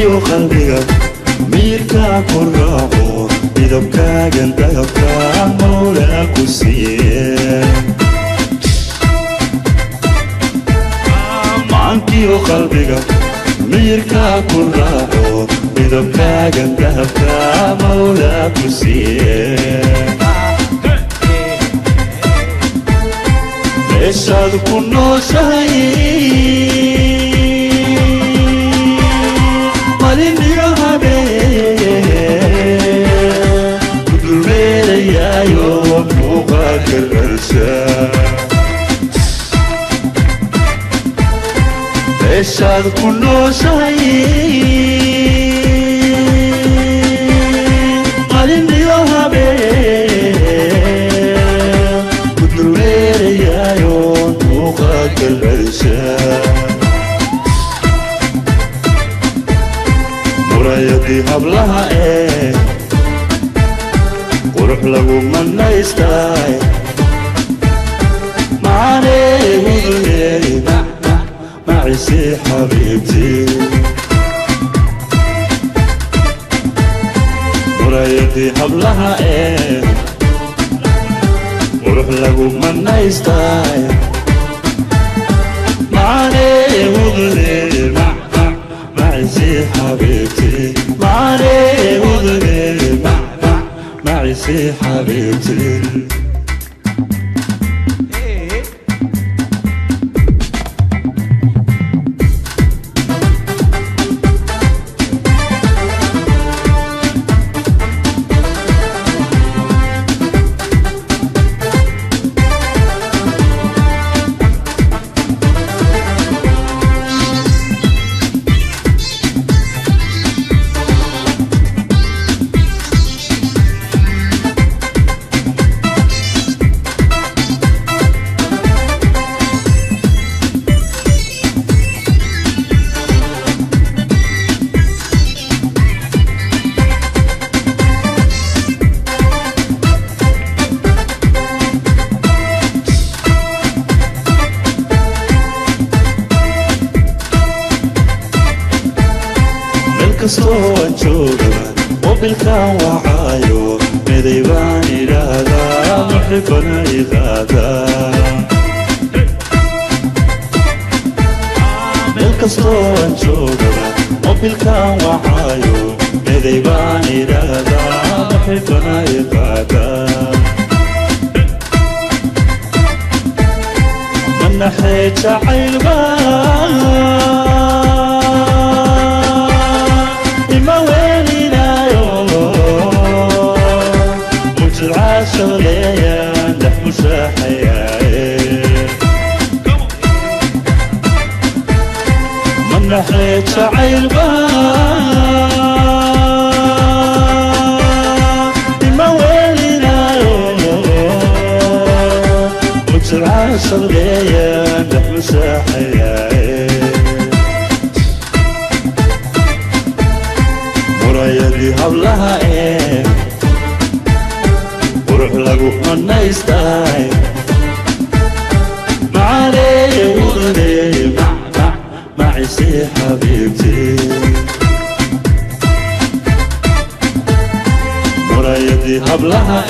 وقلبك ميركا كراعو بدبكا قندبكا مولاك وسيه معنكي وقلبك ميركا كراعو بدبكا قندبكا مولاك وسيه meeshaad ku nooshahay malin iyo habeen ku dulmeerayaayo muuqaalka rarsha meeshaad ku nooshahay malin iyo habeen ku dulmeerayaayo murayadii hablaha qurux lagu manaystay macaanee macisi xabiibtii murayadii hablaha qurux lagu manaystay معاني وغلي معيسي حبيبتي معاني وغلي معيسي حبيبتي kastoo aan joogaba mobilkan wacaayo miday baan idhaahdaa muxibana iqaadaa meel kastoo aan joogaba mobilkan wacaayo miday baan idhaahdaa muxibana iqaadaa manaxee jacaylbaa شغليان لحم ساحياي من ناحية شعيل الموالينا وتسرع شغليان لحم ساحياي مرايدي هبلها قرح لغو منايستاي معاني وغلي معيسي حبيبتي مرايدي هبلها